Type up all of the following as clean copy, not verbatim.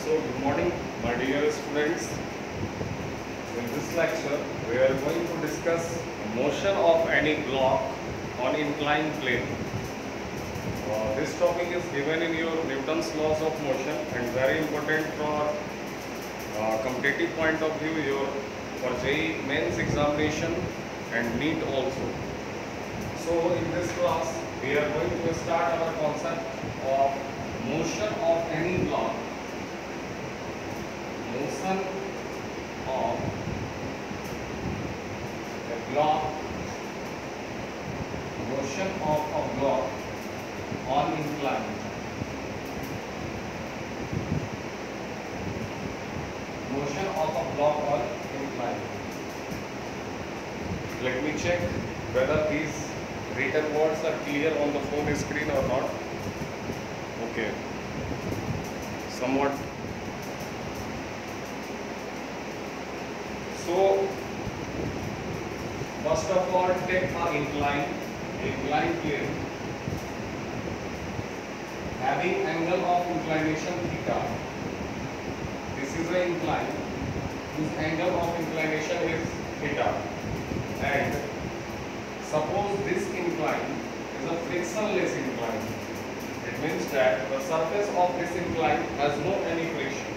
So, good morning, my dear students. In this lecture, we are going to discuss motion of any block on inclined plane. This topic is given in your Newton's laws of motion and very important for competitive point of view, your for JEE mains examination and NEET also. So, in this class, we are going to start our concept of motion of any block. Motion of a block, motion of a block on incline. Motion of a block on incline. Let me check whether these written words are clear on the phone screen or not. Okay. Somewhat. So, first of all, take an incline plane having angle of inclination theta. This is the incline whose angle of inclination is theta, and suppose this incline is a frictionless incline. It means that the surface of this incline has no any friction.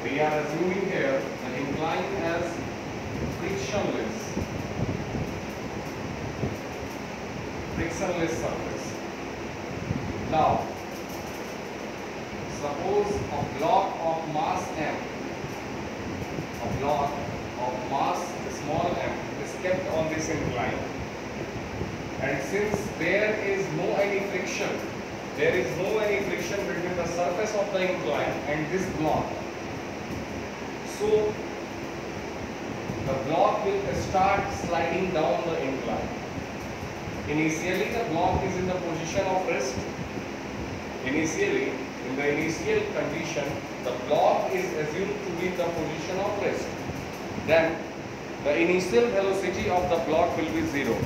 We are assuming here the incline as frictionless surface. Now, suppose a block of mass m, small m is kept on this incline, and since there is no any friction between the surface of the incline and this block, so the block will start sliding down the incline. Initially, the block is in the position of rest. Initially, in the initial condition, the block is assumed to be in the position of rest. Then, the initial velocity of the block will be 0.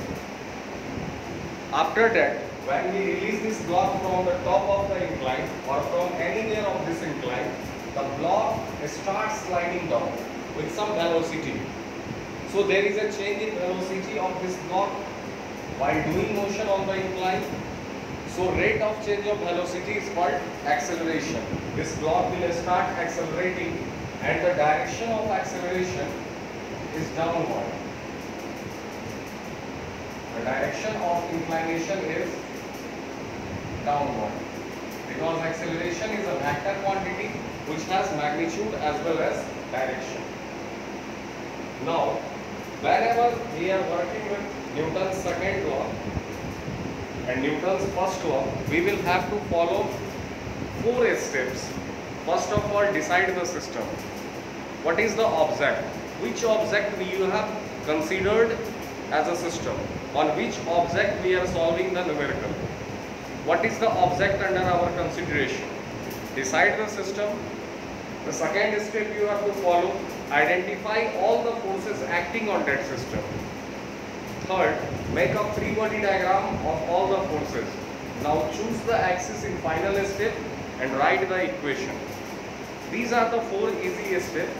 After that, when we release this block from the top of the incline or from anywhere of this incline, the block starts sliding down with some velocity. So there is a change in velocity of this block while doing motion on the incline. So rate of change of velocity is called acceleration. This block will start accelerating and the direction of acceleration is downward. The direction of inclination is downward because acceleration is a vector quantity which has magnitude as well as direction. Now, whenever we are working with Newton's second law and Newton's first law, we will have to follow 4 steps. First of all, decide the system. What is the object? Which object you have considered as a system? On which object we are solving the numerical? What is the object under our consideration? Decide the system. The second step you have to follow, identify all the forces acting on that system. Third, make a free body diagram of all the forces. Now choose the axis in final step and write the equation. These are the 4 easy steps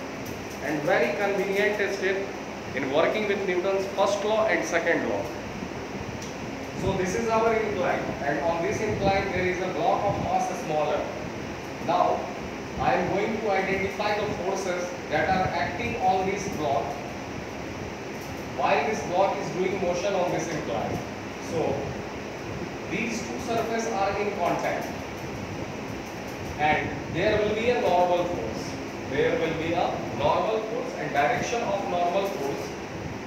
and very convenient steps in working with Newton's first law and second law. So this is our incline, and on this incline there is a block of mass smaller. Now I am going to identify the forces that are acting on this block while this block is doing motion on this incline. So these two surfaces are in contact and there will be a normal force. There will be a normal force, and direction of normal force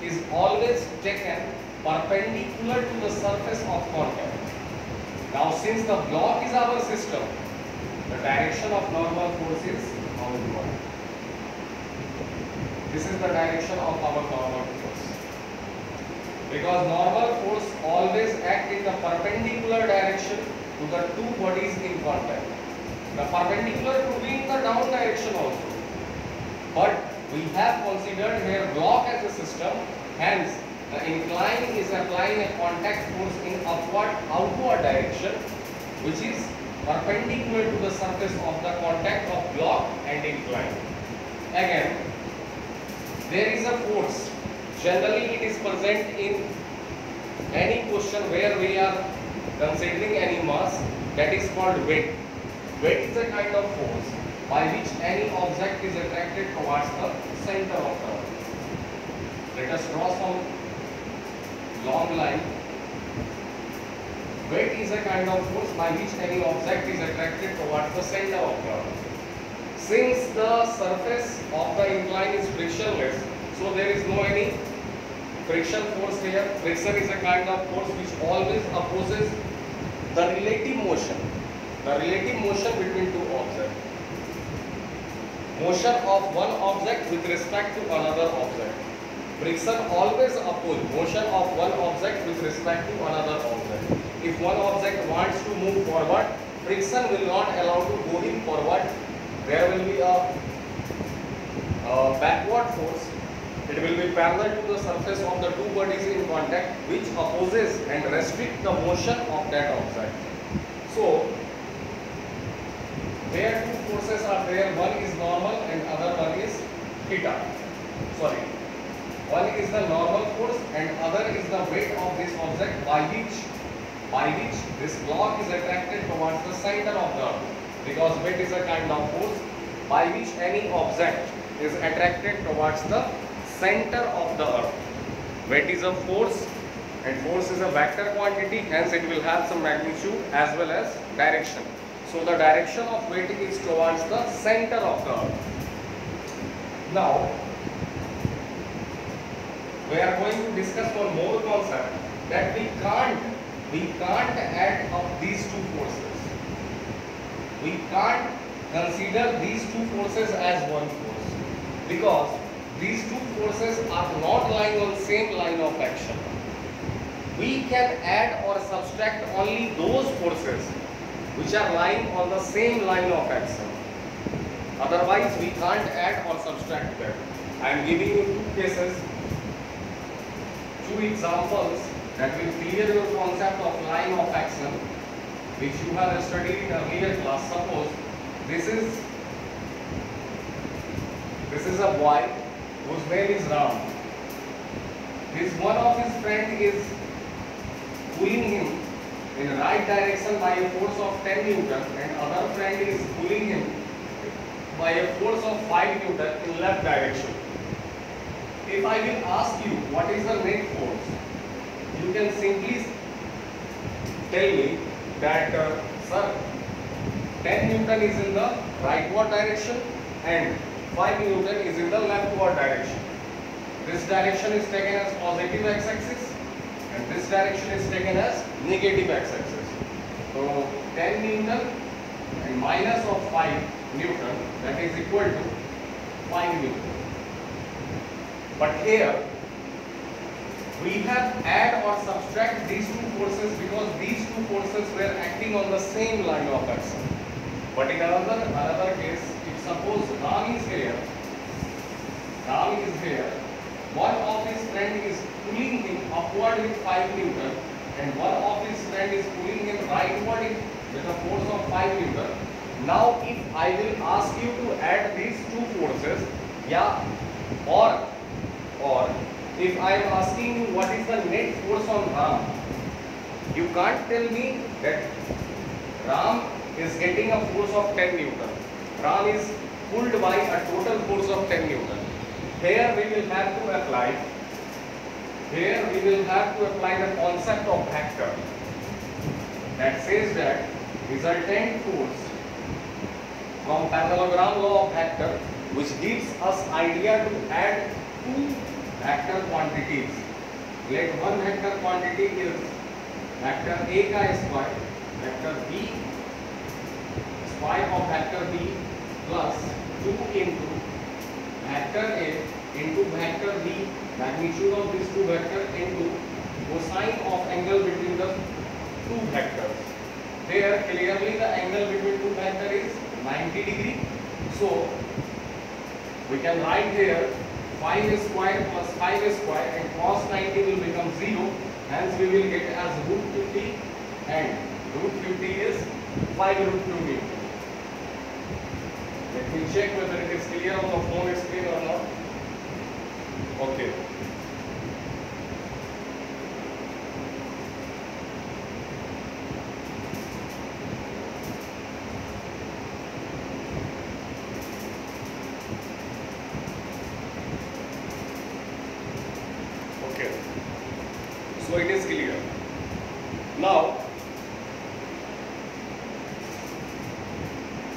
is always taken perpendicular to the surface of contact. Now since the block is our system, the direction of normal force is outward. This is the direction of our normal force. Because normal force always acts in the perpendicular direction to the two bodies in contact. The perpendicular could be in the down direction also. But we have considered here block as a system, hence the incline is applying a contact force in outward direction, which is perpendicular to the surface of the contact of block and incline. Again, there is a force. Generally, it is present in any question where we are considering any mass, that is called weight. Weight is a kind of force by which any object is attracted towards the center of the earth. Let us draw some long line. Weight is a kind of force by which any object is attracted towards the center of the earth. Since the surface of the incline is frictionless, so there is no any friction force here. Friction is a kind of force which always opposes the relative motion between two objects. Motion of one object with respect to another object. Friction always opposes motion of one object with respect to another object. If one object wants to move forward, friction will not allow to go him forward. There will be a backward force. It will be parallel to the surface of the two bodies in contact, which opposes and restricts the motion of that object. So, where two forces are there, one is normal and other one is theta. Sorry, one is the normal force and other is the weight of this object by which this block is attracted towards the center of the earth. Because weight is a kind of force by which any object is attracted towards the center of the earth. Weight is a force and force is a vector quantity, hence it will have some magnitude as well as direction. So the direction of weight is towards the center of the earth. Now we are going to discuss one more concept, that we can't add up these two forces. We can't consider these two forces as one force because these two forces are not lying on same line of action. We can add or subtract only those forces which are lying on the same line of action. Otherwise, we can't add or subtract them. I am giving you two cases, two examples that will clear your concept of line of action, which you have studied in earlier class. Suppose this is a boy whose name is Ram. One of his friend is pulling him in right direction by a force of 10 Newton and other friend is pulling him by a force of 5 Newton in left direction. If I will ask you what is the net force, you can simply tell me that sir, 10 Newton is in the rightward direction and 5 Newton is in the leftward direction. This direction is taken as positive x-axis and this direction is taken as negative x-axis. So 10 Newton and minus of 5 Newton, that is equal to 5 Newton. But here we have add or subtract these two forces because these two forces were acting on the same line of action. But in another case, if suppose Ram is here, one of his friend is pulling him upward with 5 Newton and one of his friend is pulling him rightward with a force of 5 Newton. Now if I will ask you to add these two forces, or if I am asking you what is the net force on Ram, you can't tell me that Ram is getting a force of 10 Newton. Ram is pulled by a total force of 10 Newton. Here we will have to apply the concept of vector that says that resultant force from parallelogram law of vector, which gives us idea to add two vector quantities. Let one vector quantity is vector A ka square, vector B square of vector B plus 2 into vector A into vector B, magnitude of these two vectors into cosine of angle between the two vectors. There clearly the angle between two vectors is 90 degree. So we can write here 5 square plus 5 square and cos 90 will become 0. Hence we will get as root 50 and root 50 is 5 root 2 Newton. Let me check whether it is clear on the phone screen or not. Okay. Okay. So it is clear. Now,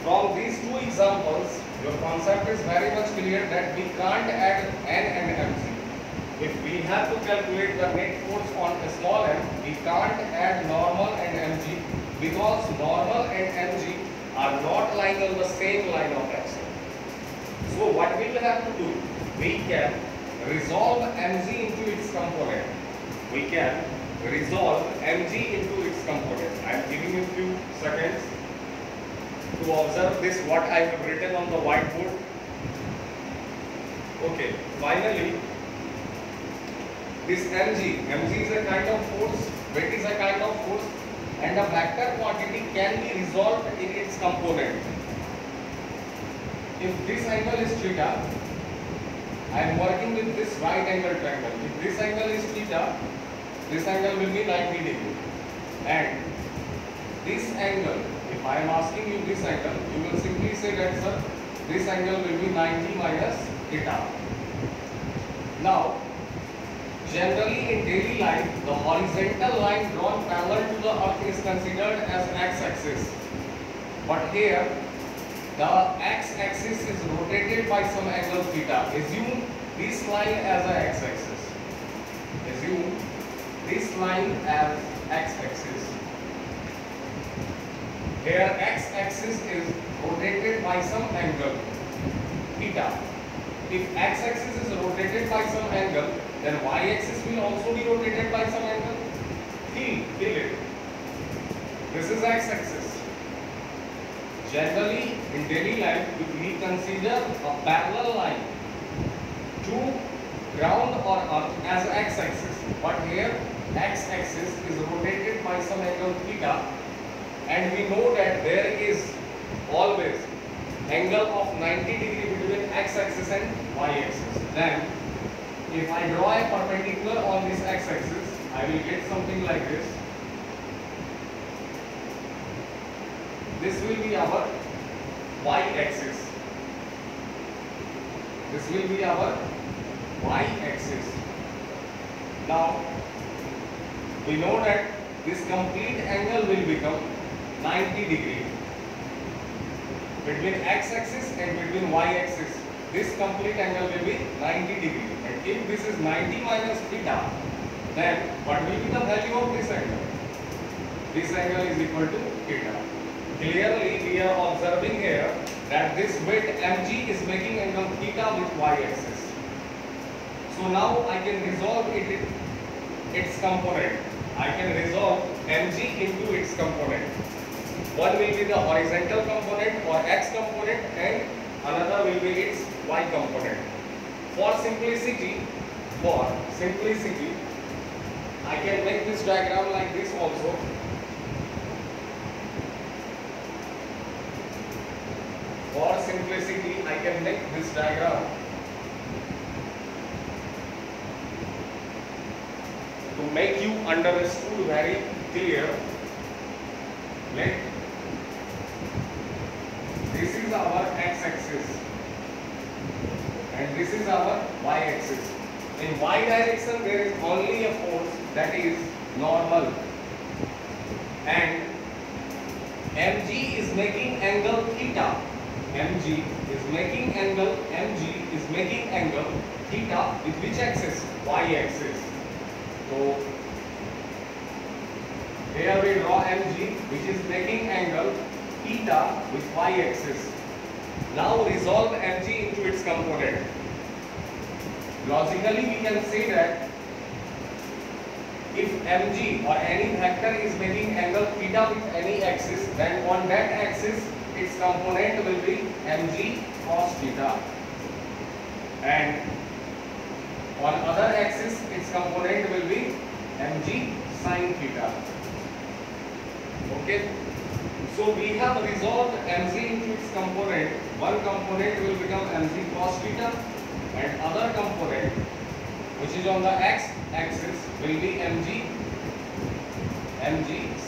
from these two examples, your concept is very much clear that we can't add n and mg. If we have to calculate the net force on a small m, we can't add normal and mg because normal and mg are not lying on the same line of action. So what we will have to do? We can resolve mg into its component. We can resolve mg into its component. I am giving you few seconds to observe this what I have written on the whiteboard. Okay, finally this mg is a kind of force, weight is a kind of force, and a vector quantity can be resolved in its component. If this angle is theta, I am working with this right angle triangle. If this angle is theta, this angle will be 90 degree, and this angle, if I am asking you this angle, you will simply say that sir, this angle will be 90 minus theta. Now, generally in daily life, the horizontal line drawn parallel to the earth is considered as x-axis. But here, the x-axis is rotated by some angle theta. Assume this line as a x-axis. Assume this line as x-axis. Here x-axis is rotated by some angle theta. If x-axis is rotated by some angle, then y-axis will also be rotated by some angle. Feel it. This is x-axis. Generally, in daily life, we consider a parallel line to ground or earth as x-axis. But here, x-axis is rotated by some angle theta, and we know that there is always angle of 90 degree between x-axis and y-axis. Then, if I draw a perpendicular on this x-axis, I will get something like this. This will be our y-axis. This will be our y-axis. Now, we know that this complete angle will become 90 degree between x-axis and between y-axis. This complete angle will be 90 degree. And if this is 90 minus theta, then what will be the value of this angle? This angle is equal to theta. Clearly, we are observing here that this weight mg is making angle theta with y-axis. So now I can resolve its component. I can resolve mg into its component. One will be the horizontal component or x component, and another will be its y component. For simplicity, I can make this diagram like this also. For simplicity, I can make this diagram to make you understood very clear. This is our x-axis and this is our y-axis. In y direction there is only a force, that is normal, and mg is making angle theta. mg is making angle theta with which axis? Y-axis. So here we draw mg, which is making angle theta with y-axis. Now resolve mg into its component. Logically, we can say that if mg or any vector is making angle theta with any axis, then on that axis its component will be mg cos theta, and on other axis its component will be mg sin theta. Okay, So we have resolved mg into its component. One component will become mg cos theta and other component which is on the x axis will be mg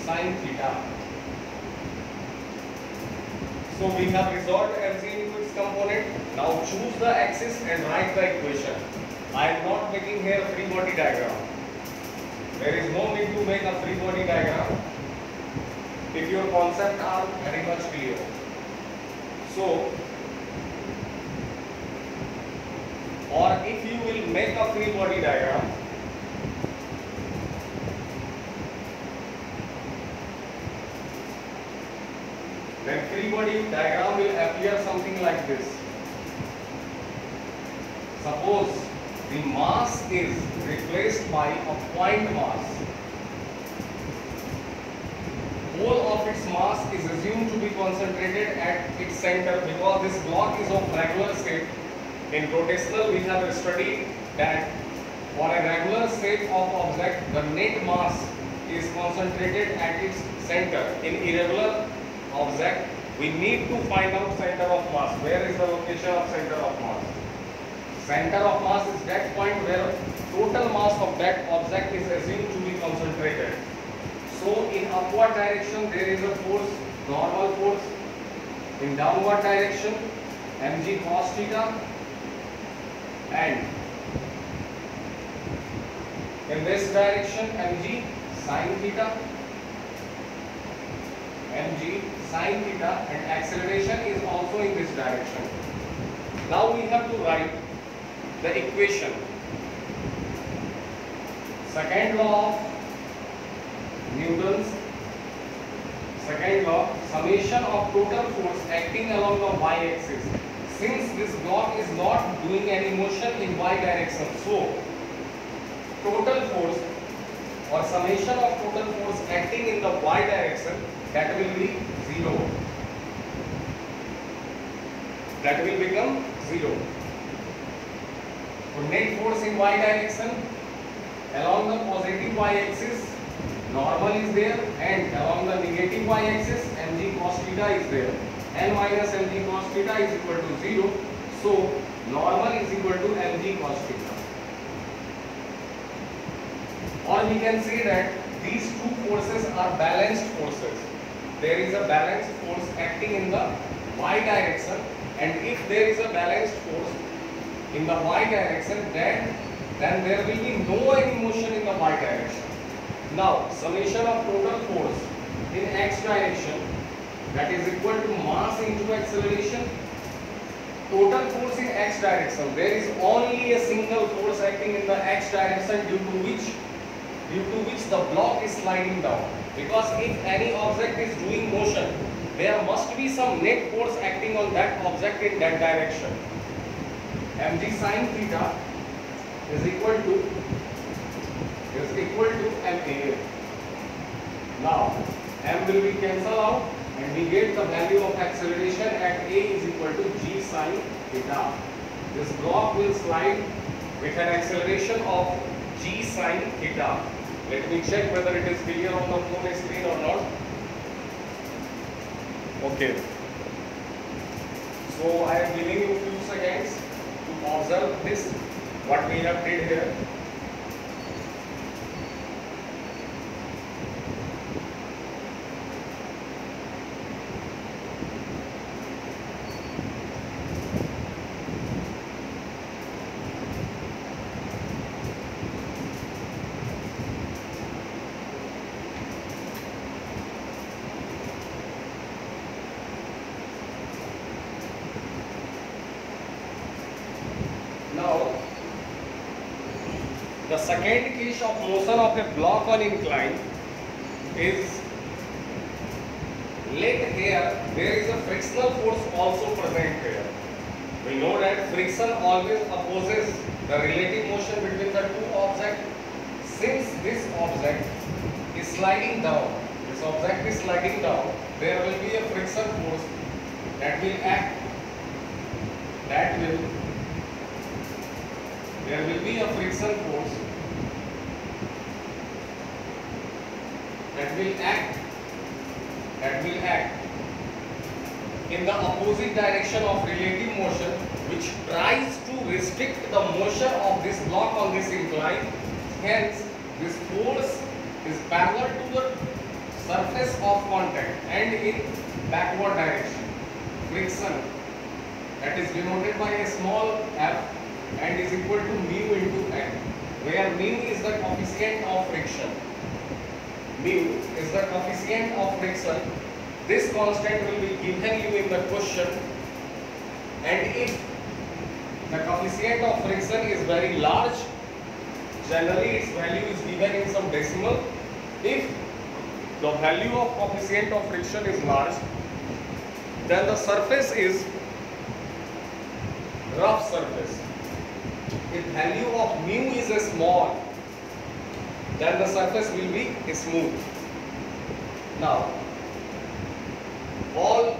sin theta. So we have resolved mg into its component. Now choose the axis and write the equation. I am not making here a free body diagram. There is no need to make a free body diagram if your concepts are very much clear. So, or if you will make a free body diagram, then free body diagram will appear something like this. Suppose the mass is replaced by a point mass. Whole of its mass is assumed to be concentrated at its center because this block is of regular shape. In rotational we have studied that for a regular shape of object the net mass is concentrated at its center. In irregular object we need to find out center of mass. Where is the location of center of mass? Center of mass is that point where total mass of that object is assumed to be concentrated. So in upward direction there is a force, normal force. In downward direction mg cos theta, and in this direction mg sin theta, and acceleration is also in this direction. Now we have to write the equation. Second law of Newton's second law, summation of total force acting along the y-axis. Since this block is not doing any motion in y direction, so total force or summation of total force acting in the y direction, that will be 0. That will become 0. So net force in y direction along the positive y-axis normal is there, and along the negative y-axis mg cos theta is there. N minus mg cos theta is equal to 0. So normal is equal to mg cos theta. Or we can say that these two forces are balanced forces. There is a balanced force acting in the y direction, and if there is a balanced force in the y direction, then there will be no any motion in the y direction. Now summation of total force in x direction, that is equal to mass into acceleration. Total force in x direction, there is only a single force acting in the x direction due to which the block is sliding down. Because if any object is doing motion, there must be some net force acting on that object in that direction. Mg sin theta is equal to ma. Now m will be cancelled out and we get the value of acceleration at a is equal to g sin theta. This block will slide with an acceleration of g sin theta. Let me check whether it is clear on the phone screen or not. Okay. So I am giving you a few seconds to observe this, what we have did here. Now, the second case of motion of a block on incline is, let here there is a frictional force also present here. We know that friction always opposes the relative motion between the two objects. Since this object is sliding down, there will be a friction force that will act, there will be a friction force that will act in the opposite direction of relative motion, which tries to restrict the motion of this block on this incline. Hence, this force is parallel to the surface of contact and in backward direction. Friction, that is denoted by a small f and is equal to mu into n, where mu is the coefficient of friction. Mu is the coefficient of friction. This constant will be given you in the question, and if the coefficient of friction is very large, generally its value is given in some decimal. If the value of coefficient of friction is large, then the surface is rough surface. If value of mu is small, then the surface will be smooth. Now, all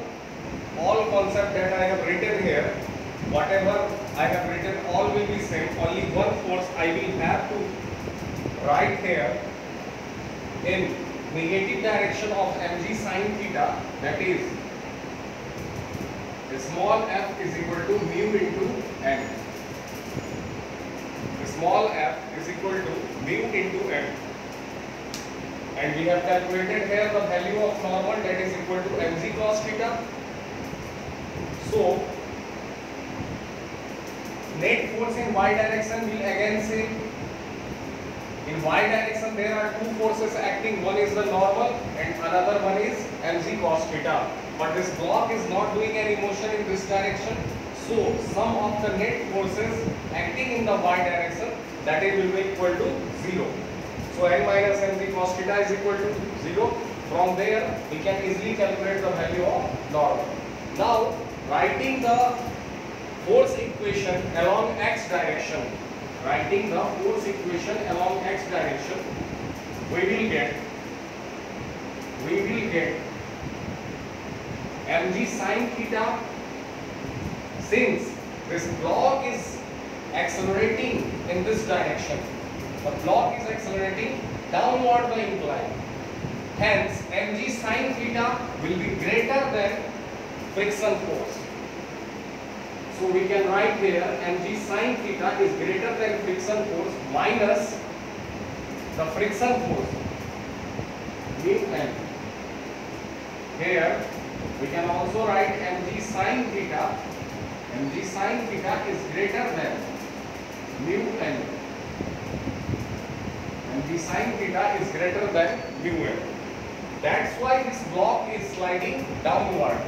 concept that I have written here, whatever I have written, all will be same. Only one force I will have to write here in negative direction of mg sin theta, that is the small f is equal to mu into n. The small f is equal to mu into n. And we have calculated here the value of normal, that is equal to mg cos theta. So, net force in y direction will again say, in y direction there are two forces acting, one is the normal and another one is mg cos theta. But this block is not doing any motion in this direction, so sum of the net forces acting in the y direction, that is will be equal to 0. So n minus mg cos theta is equal to 0. From there we can easily calculate the value of normal. Now, writing the force equation along x direction, we will get mg sin theta. Since this block is accelerating in this direction, the block is accelerating downward the incline, hence mg sin theta will be greater than friction force. So we can write here mg sin theta is greater than friction force minus the friction force mu n. Here we can also write mg sin theta. Mg sin theta is greater than mu n. Mg sin theta is greater than mu n. That's why this block is sliding downward,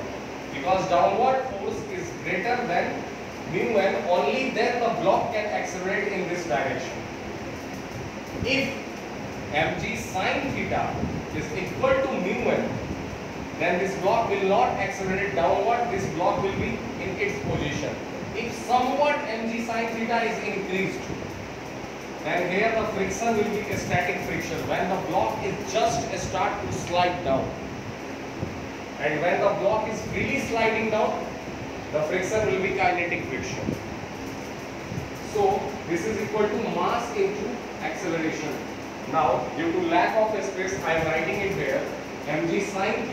because downward force is greater than mu n. Only then the block can accelerate in this direction. If mg sin theta is equal to mu n, then this block will not accelerate downward, this block will be in its position. If somewhat mg sin theta is increased, then here the friction will be a static friction when the block is just start to slide down. And when the block is really sliding down, the friction will be kinetic friction. So this is equal to mass into acceleration. Now, due to lack of space, I am writing it here. mg sin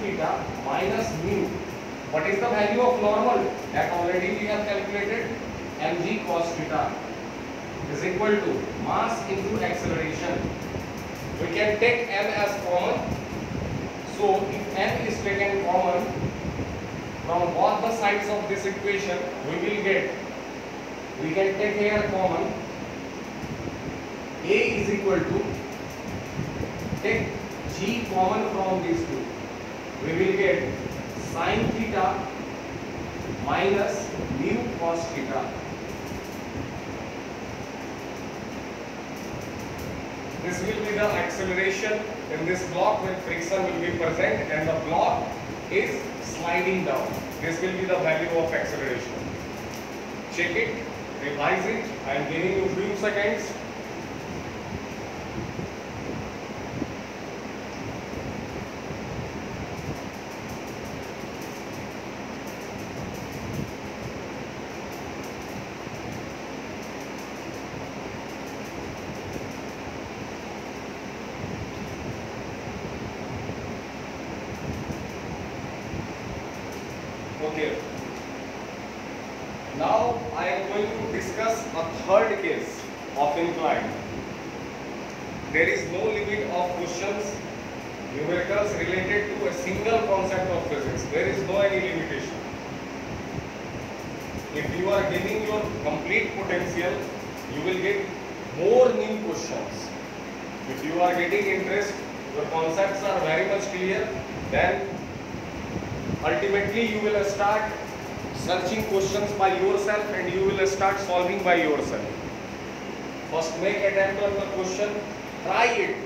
theta minus mu. What is the value of normal? That already we have calculated. Mg cos theta is equal to mass into acceleration. We can take m as common. So if m is taken common from both the sides of this equation, we can take here common. A is equal to, take g common from these two, we will get sin theta minus mu cos theta. This will be the acceleration in this block when friction will be present and the block is sliding down. This will be the value of acceleration. Check it, revise it. I am giving you few seconds. here. Now I am going to discuss a third case of incline. There is no limit of questions, numericals related to a single concept of physics. There is no any limitation. If you are giving your complete potential, you will get more new questions. If you are getting interest, your concepts are very much clear, then ultimately you will start searching questions by yourself and you will start solving by yourself. First make attempt on the question, try it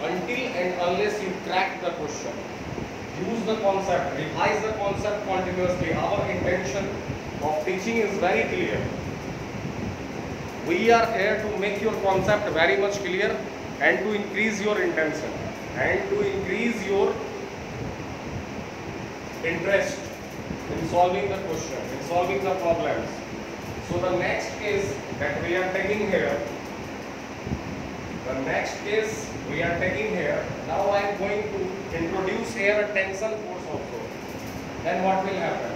until and unless you crack the question. Use the concept, revise the concept continuously. Our intention of teaching is very clear. We are here to make your concept very much clear and to increase your intention and to increase your interest in solving the question, in solving the problems. So the next case that we are taking here, now I am going to introduce here a tensile force also. Then what will happen?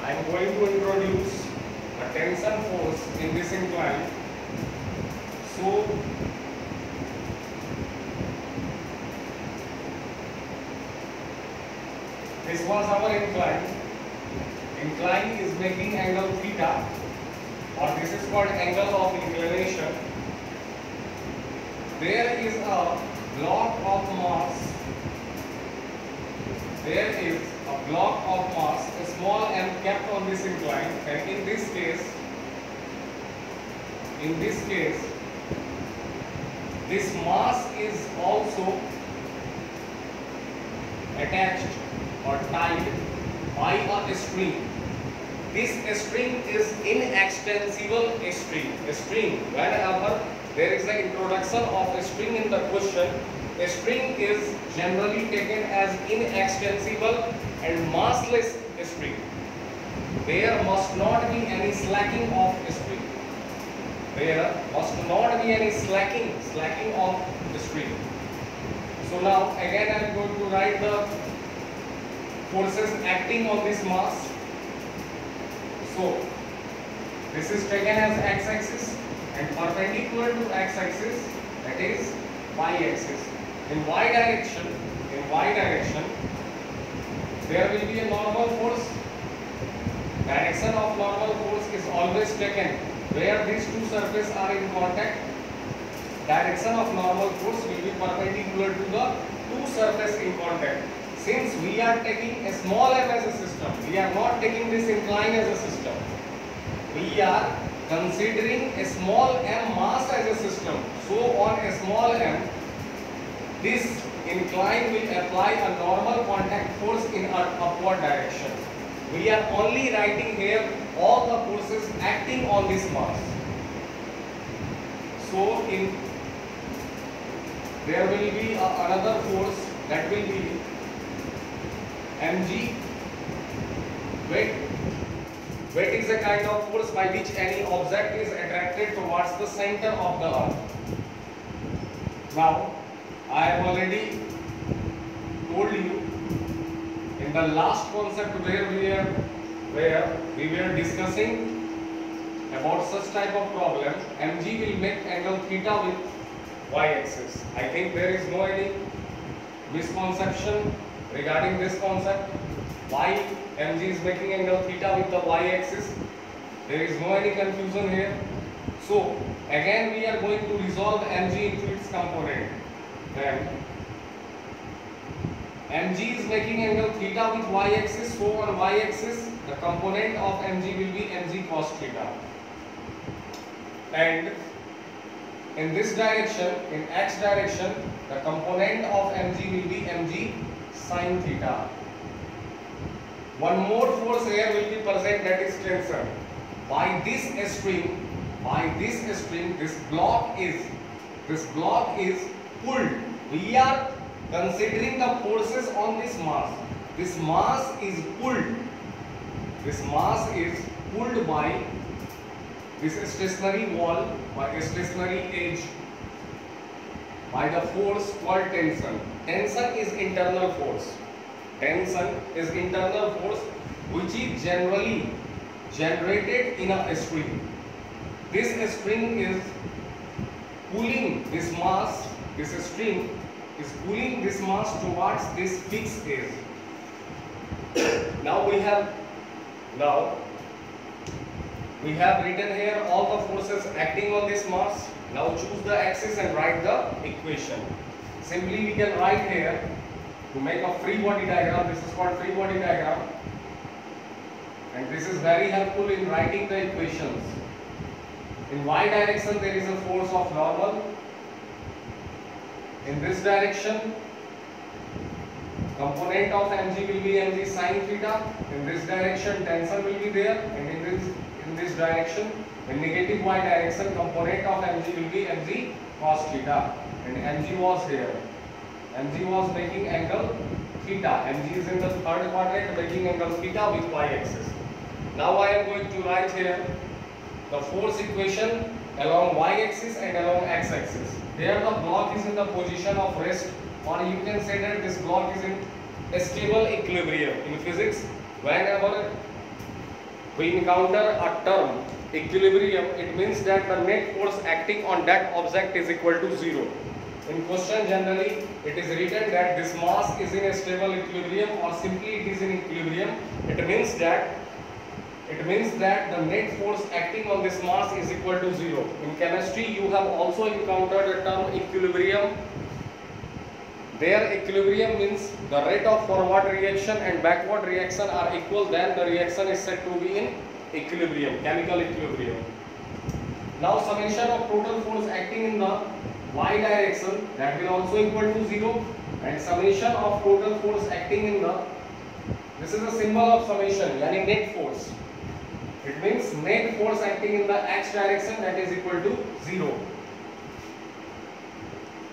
I am going to introduce a tensile force in this incline. So this was our incline. Incline is making angle theta, or this is called angle of inclination. There is a block of mass. There is a block of mass, a small m kept on this incline, and in this case, this mass is also attached or tied by a string. This string is inextensible string. Whenever there is an introduction of a string in the question, a string is generally taken as inextensible and massless string. There must not be any slacking of string. There must not be any slacking of the string. So now again I am going to write the forces acting on this mass. So this is taken as x-axis and perpendicular to x-axis, that is y-axis. In y direction, there will be a normal force. Direction of normal force is always taken where these two surfaces are in contact. Direction of normal force will be perpendicular to the two surfaces in contact. Since we are taking a small m as a system, we are not taking this incline as a system. We are considering a small m mass as a system. So on a small m, this incline will apply a normal contact force in an upward direction. We are only writing here all the forces acting on this mass. So there will be another force, that will be mg. Weight is a kind of force by which any object is attracted towards the center of the earth. Now I have already told you in the last concept where we were discussing about such type of problem, mg will make angle theta with y-axis. I think there is no any misconception regarding this concept. Why mg is making angle theta with the y-axis? There is no any confusion here. So again we are going to resolve mg into its component. Then mg is making angle theta with y-axis, so on y-axis the component of mg will be mg cos theta, and in this direction, in x direction, the component of mg will be mg sin theta. One more force here will be present, that is tension. By this string by this string, this block is pulled. We are considering the forces on this mass. This mass is pulled. This mass is pulled by this stationary wall, by a stationary edge, by the force called tension. Tension is internal force. Tension is internal force which is generally generated in a string. This string is pulling this mass, this string is pulling this mass towards this fixed edge. Now we have written here all the forces acting on this mass. Now choose the axis and write the equation. Simply we can write here to make a free body diagram. This is called free body diagram, and this is very helpful in writing the equations. In y direction there is a force of normal. In this direction component of mg will be mg sin theta. In this direction tension will be there, and in this direction, in negative y direction, component of mg will be mg cos theta, and mg was here. Mg was making angle theta. Mg is in the third quadrant making angle theta with y axis. Now I am going to write here the force equation along y axis and along x axis. Here the block is in the position of rest, or you can say that this block is in a stable equilibrium. In physics, whenever we encounter a term equilibrium, it means that the net force acting on that object is equal to 0. In question generally it is written that this mass is in a stable equilibrium, or simply it is in equilibrium. It means that the net force acting on this mass is equal to 0. In chemistry you have also encountered the term equilibrium. There equilibrium means the rate of forward reaction and backward reaction are equal, then the reaction is said to be in equilibrium, chemical equilibrium. Now summation of total force acting in the y direction, that will also equal to 0, and summation of total force acting in the, this is a symbol of summation, yani net force. It means net force acting in the x direction, that is equal to 0.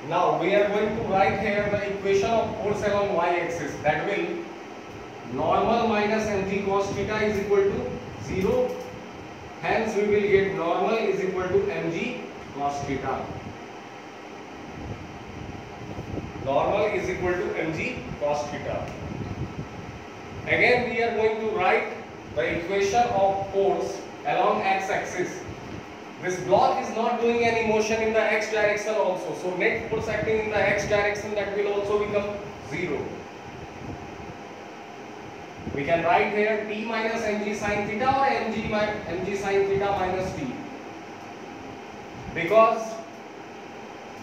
Now we are going to write here the equation of force along y axis, that will normal minus mg cos theta is equal to 0. Hence we will get normal is equal to mg cos theta. Normal is equal to mg cos theta. Again we are going to write the equation of force along x axis. This block is not doing any motion in the x direction also, so net force acting in the x direction, that will also become 0. We can write here t minus mg sin theta or mg sin theta minus t, because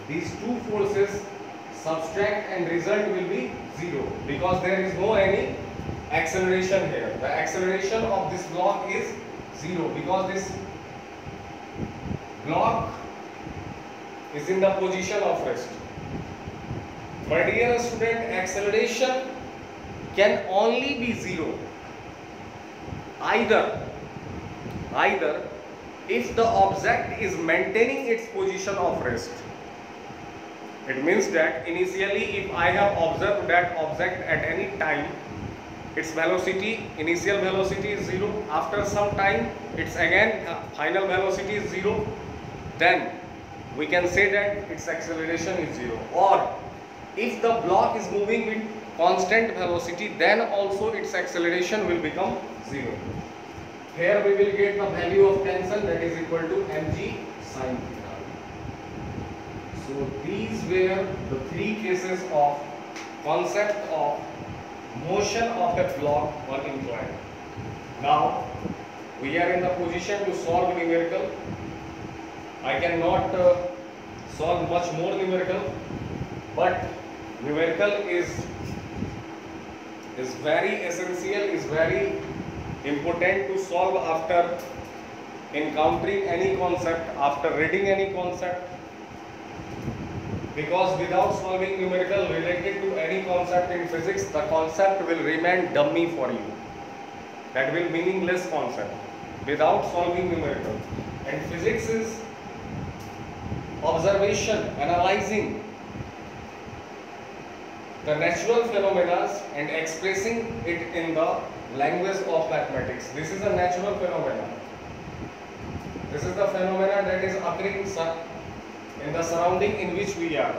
these two forces subtract and result will be 0, because there is no any acceleration here. The acceleration of this block is 0, because this block is in the position of rest. My dear student, acceleration can only be 0 either if the object is maintaining its position of rest. It means that initially if I have observed that object at any time, its velocity, initial velocity is 0, after some time its again final velocity is 0, then we can say that its acceleration is 0. Or if the block is moving with constant velocity, then also its acceleration will become 0. Here we will get the value of tension, that is equal to mg sin theta. So these were the three cases of concept of motion of a block on incline. Now we are in the position to solve numerical. I cannot solve much more numerical, but numerical is very essential, is very important to solve after encountering any concept, after reading any concept, because without solving numerical related to any concept in physics, the concept will remain dummy for you. That will meaningless concept without solving numerical. And physics is observation, analyzing the natural phenomena and expressing it in the language of mathematics. This is a natural phenomena. This is the phenomena that is occurring in the surrounding in which we are,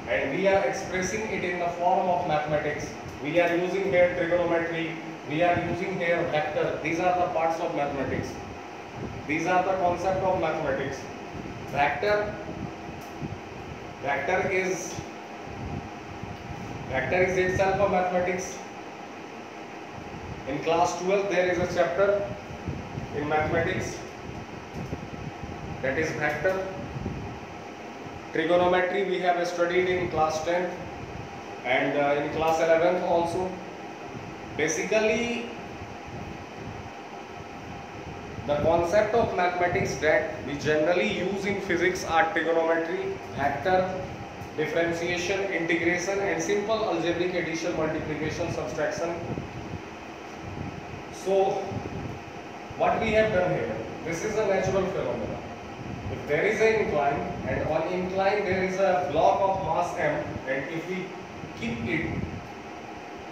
and we are expressing it in the form of mathematics. We are using here trigonometry, we are using here vector. These are the parts of mathematics. These are the concept of mathematics. Vector is itself a mathematics. In class 12 there is a chapter in mathematics that is vector. Trigonometry we have studied in class 10th and in class 11th also. Basically, the concept of mathematics that we generally use in physics are trigonometry, vector, differentiation, integration, and simple algebraic addition, multiplication, subtraction. So, what we have done here, this is a natural phenomenon. If there is an incline, and on incline there is a block of mass m, and if we keep it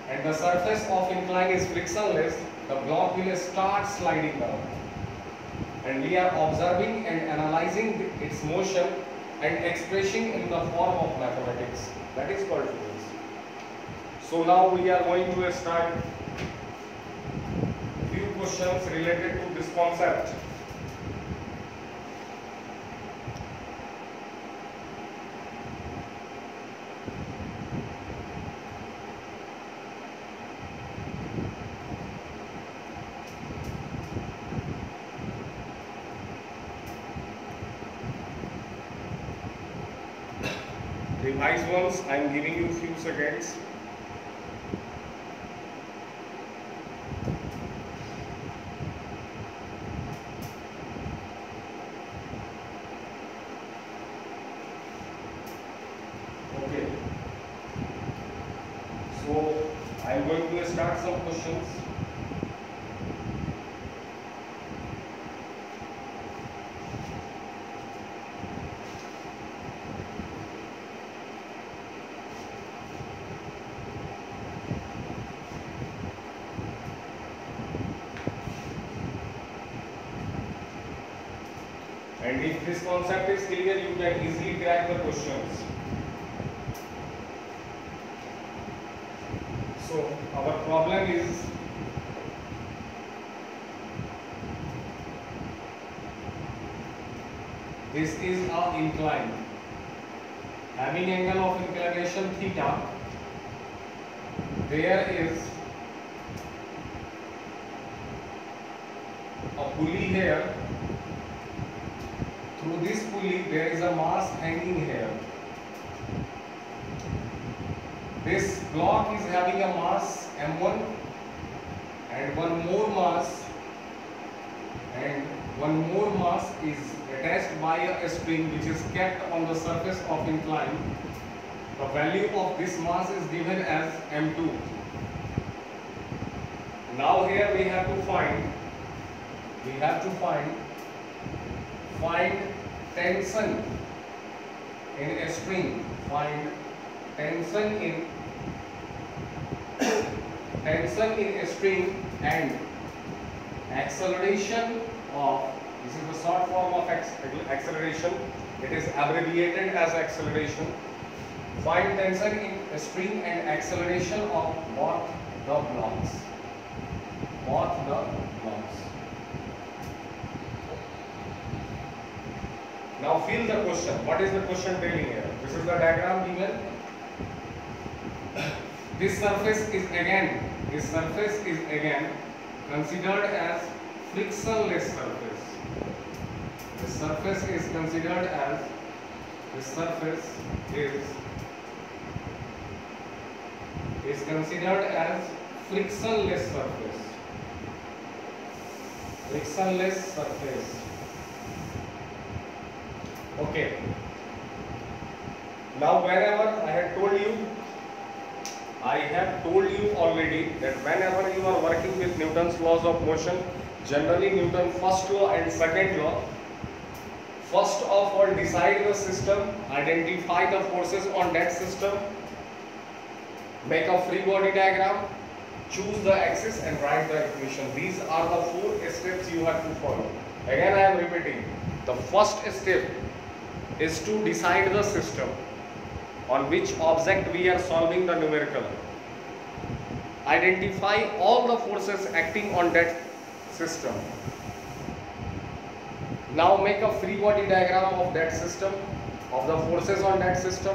and the surface of incline is frictionless, the block will start sliding down. And we are observing and analyzing its motion and expressing in the form of mathematics. That is called physics. So now we are going to start few questions related to this concept. Revise ones, I am giving you few seconds. Okay. So I am going to start some questions. And if this concept is clear, you can easily crack the questions. So our problem is this is our incline. Having angle of inclination theta, there is a pulley here. Through this pulley there is a mass hanging here. This block is having a mass m1 and one more mass is attached by a spring which is kept on the surface of incline. The value of this mass is given as m2. Now here we have to find tension in a string. Find tension in a string and acceleration of, this is the short form of acceleration, it is abbreviated as acceleration. Find tension in a string and acceleration of both the blocks. Now fill the question. What is the question telling here? This is the diagram given. This surface is again considered as frictionless surface. This surface is considered as frictionless surface. Okay. Now whenever I have told you already that whenever you are working with Newton's laws of motion, generally Newton's first law and second law, First of all, decide the system, identify the forces on that system, make a free body diagram, choose the axis and write the equation. These are the 4 steps you have to follow. Again I am repeating. The first step is to decide the system on which object we are solving the numerical. Identify all the forces acting on that system. Now make a free body diagram of that system, of the forces on that system,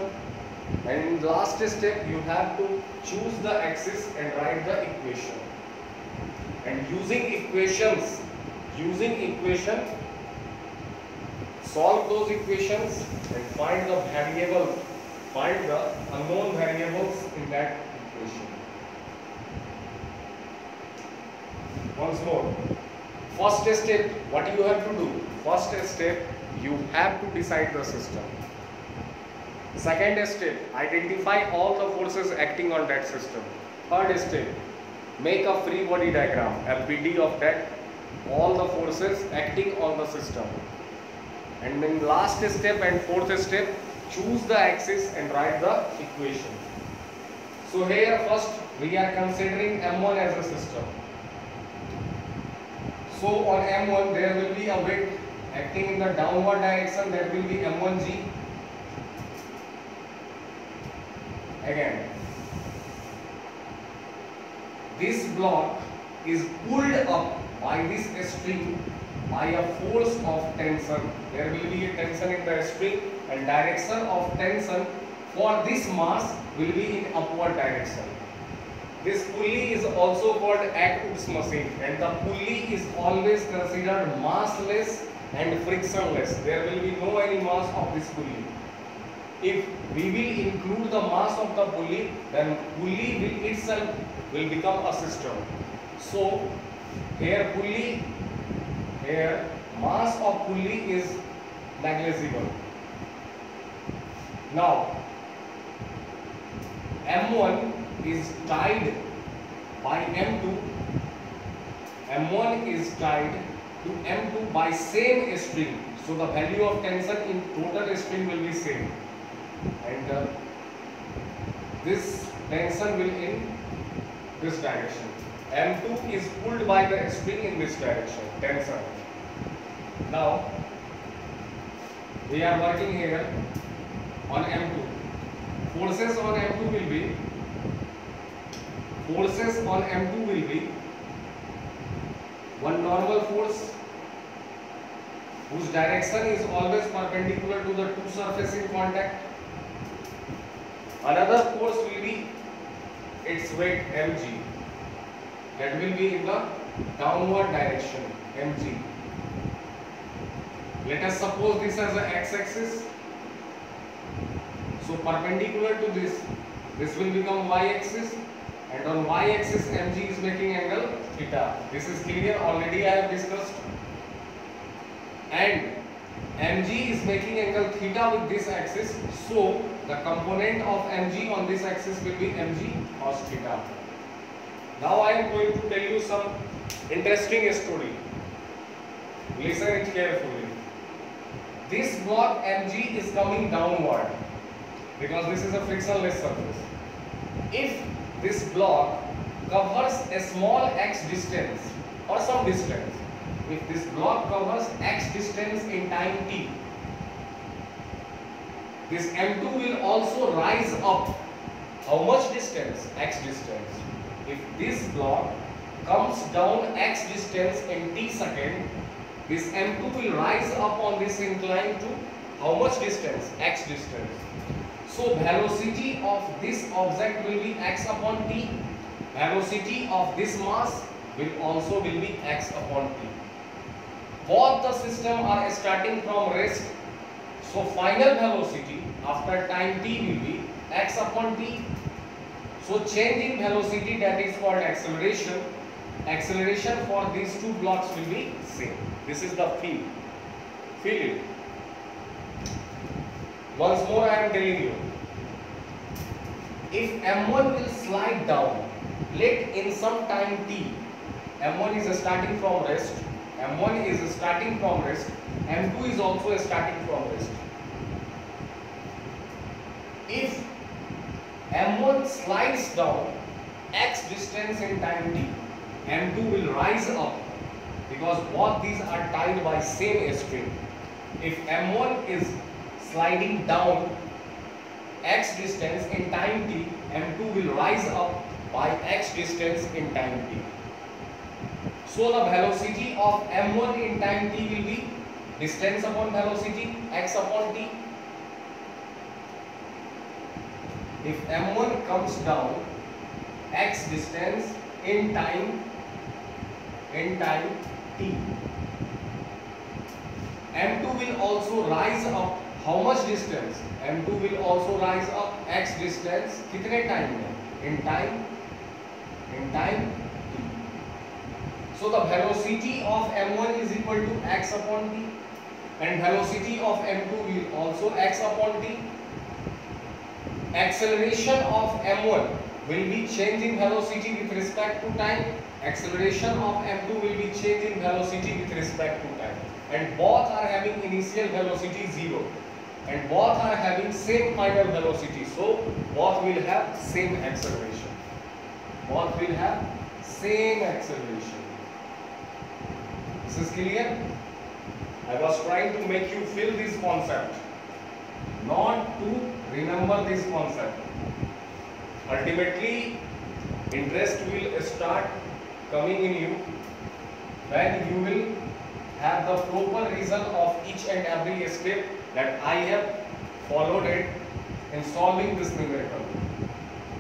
and in the last step you have to choose the axis and write the equation. And using equation, solve those equations and find the unknown variables in that equation. Once more, first step, what you have to do? First step, you have to decide the system. Second step, identify all the forces acting on that system. Third step, make a free body diagram, FBD of that, all the forces acting on the system. And then last step and fourth step, choose the axis and write the equation. So here first we are considering M1 as a system. So on M1 there will be a weight acting in the downward direction, that will be M1G. Again, this block is pulled up by this string by a force of tension. There will be a tension in the string and direction of tension for this mass will be in upward direction. This pulley is also called Atwood's machine, and the pulley is always considered massless and frictionless. There will be no any mass of this pulley. If we will include the mass of the pulley, then pulley will itself will become a system. So here pulley, here mass of pulley is negligible. Now M1 is tied by M2. M1 is tied to M2 by same string. So the value of tension in total string will be same. And this tension will in this direction. M2 is pulled by the string in this direction, tension. Now we are working here on M2. Forces on M2 will be one normal force whose direction is always perpendicular to the two surfaces in contact. Another force will be its weight mg, that will be in the downward direction, mg. Let us suppose this as a x-axis. So perpendicular to this will become y-axis, and on y-axis mg is making angle theta. This is clear, already I have discussed. And mg is making angle theta with this axis, so the component of mg on this axis will be mg cos theta. Now I am going to tell you some interesting story. Listen it carefully. This block mg is coming downward because this is a frictionless surface. If this block covers a small x distance or some distance, if this block covers x distance in time t, this M2 will also rise up. How much distance? X distance. If this block comes down x distance in t second, this M2 will rise up on this incline to how much distance? X distance. So velocity of this object will be x upon t. Velocity of this mass will also be x upon t. Both the system are starting from rest. So final velocity after time t will be x upon t. So change in velocity, that is called acceleration. Acceleration for these two blocks will be same. This is the field. Feel it. Once more I am telling you. If M1 will slide down, let in some time t, M1 is starting from rest, M1 is starting from rest, M2 is also starting from rest. If M1 slides down x distance in time t, M2 will rise up because both these are tied by same string. If M1 is sliding down x distance in time t, M2 will rise up by x distance in time t. So the velocity of M1 in time t will be distance upon velocity x upon t. If M1 comes down x distance in time t, M2 will also rise up how much distance? M2 will also rise up x distance कितने time में? In time t. So the velocity of M1 is equal to x upon t, and velocity of M2 will also x upon t. Acceleration of M1 will be changing velocity with respect to time. Acceleration of M2 will be changing velocity with respect to time. And both are having initial velocity 0. And both are having same final velocity. So both will have same acceleration. Both will have same acceleration. This is clear? I was trying to make you feel this concept, not to remember this concept. Ultimately, interest will start coming in you when you will have the proper reason of each and every step that I have followed it in solving this numerical.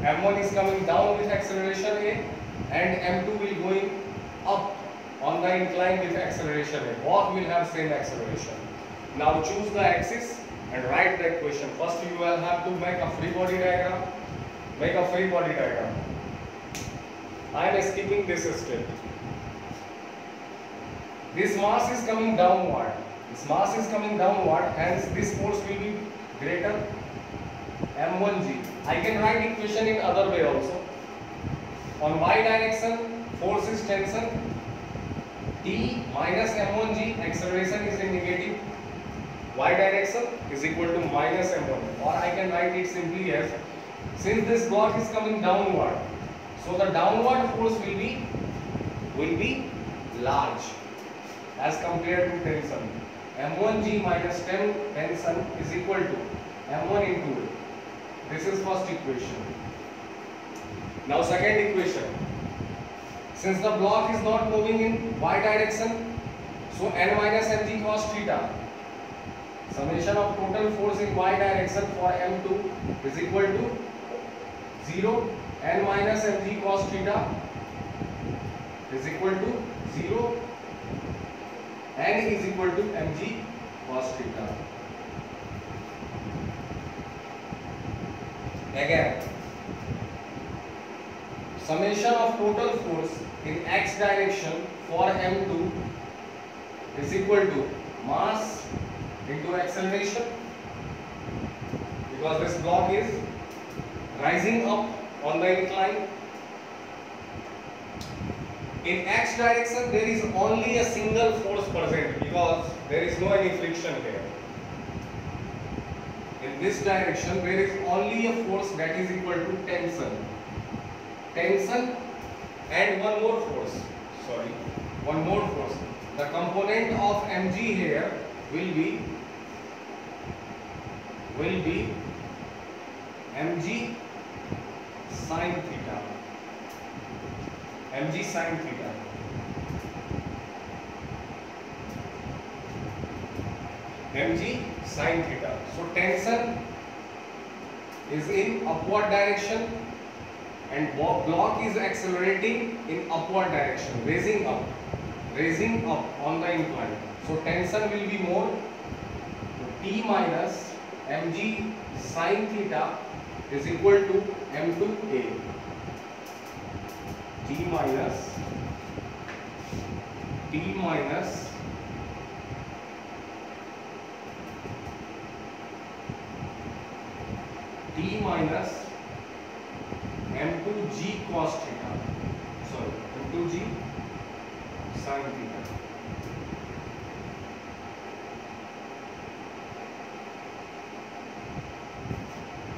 M1 is coming down with acceleration A and M2 will going up on the incline with acceleration A. Both will have same acceleration. Now choose the axis and write the equation. First you will have to make a free body diagram. Make a free body diagram. I am skipping this step. This mass is coming downward. This mass is coming downward, hence this force will be greater m1g. I can write equation in other way also. On y direction, force is tension. T minus m1g, acceleration is in negative. Y direction is equal to minus m1. Or I can write it simply as, since this block is coming downward, so the downward force will be large as compared to tension. M1g minus tension is equal to M1 into A. This is first equation. Now second equation. Since the block is not moving in y direction, so n minus mg cos theta, summation of total force in y direction for M2 is equal to 0. N minus mg cos theta is equal to 0. N is equal to mg cos theta. Again, summation of total force in x direction for M2 is equal to mass into acceleration, because this block is rising up on the incline. In x direction there is only a single force present because there is no any friction here. In this direction there is only a force that is equal to tension. Tension and one more force. The component of mg here will be mg sin theta. mg sin theta. mg sin theta. So tension is in upward direction and block is accelerating in upward direction, raising up on the incline. So tension will be more. T minus mg sin theta is equal to m2a. T minus m2g cos theta. M2g sin theta.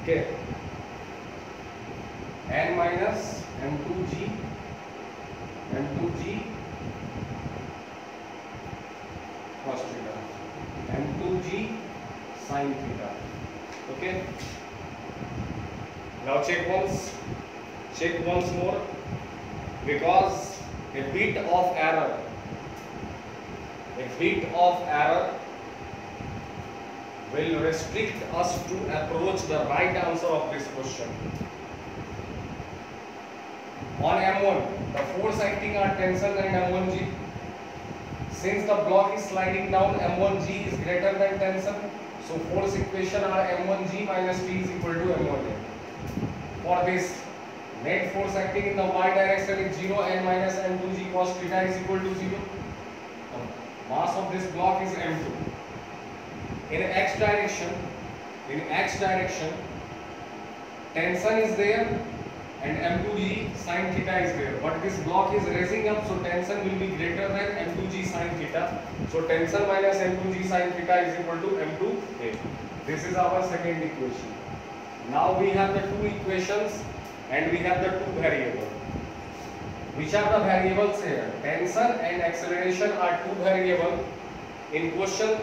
Okay, n minus m2g cos theta, m2g sin theta. Okay, now check once more, because a bit of error will restrict us to approach the right answer of this question. On M1, the force acting are tensor and M1G. Since the block is sliding down, M1G is greater than tensor. So force equation are M1G minus T is equal to M1A. For this, net force acting in the y direction is 0 and minus M2G cos theta is equal to 0. Mass of this block is M2. In x direction, tension is there and M2G sin theta is there. But this block is raising up, so tension will be greater than M2G sin theta. So tension minus M2G sin theta is equal to M2A. This is our second equation. Now we have the two equations and we have the two variables. Which are the variables here? Tension and acceleration are two variables. In question,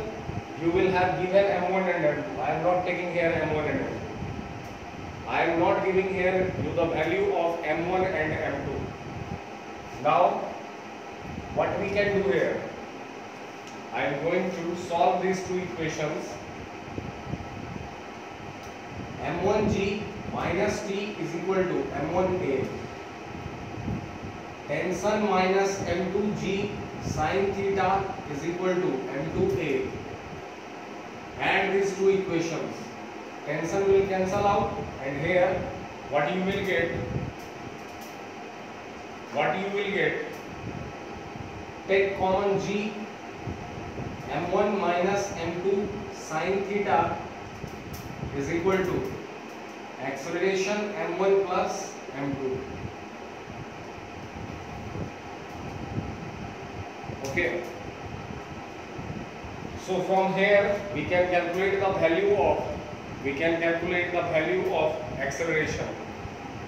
you will have given M1 and M2. I am not taking here M1 and M2. I am not giving here you the value of M1 and M2. Now, what we can do here? I am going to solve these two equations. M1G minus T is equal to M1A. Tension minus M2G sin theta is equal to M2A. Add these two equations. Tension will cancel out, and here what you will get? Take common G. M1 minus M2 sin theta is equal to acceleration M1 plus M2. Okay. So from here we can calculate the value of acceleration.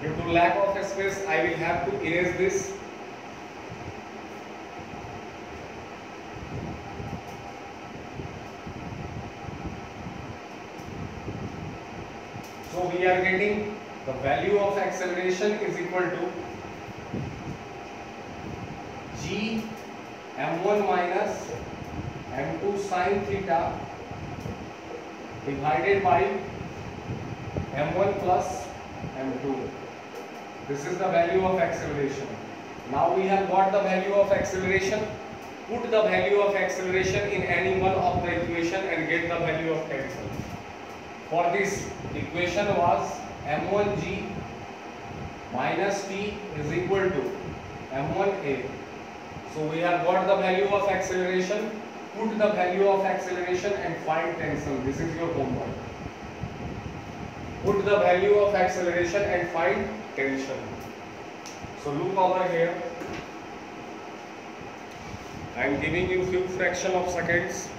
Due to lack of space, I will have to erase this. So we are getting the value of acceleration is equal to G M1 minus M2 sin theta divided by M1 plus M2. This is the value of acceleration. Now we have got the value of acceleration. Put the value of acceleration in any one of the equation and get the value of tension. For this equation was M1G minus T is equal to M1A. So we have got the value of acceleration. Put the value of acceleration and find tension. This is your homework. Put the value of acceleration and find tension. So look over here. I am giving you few fraction of seconds.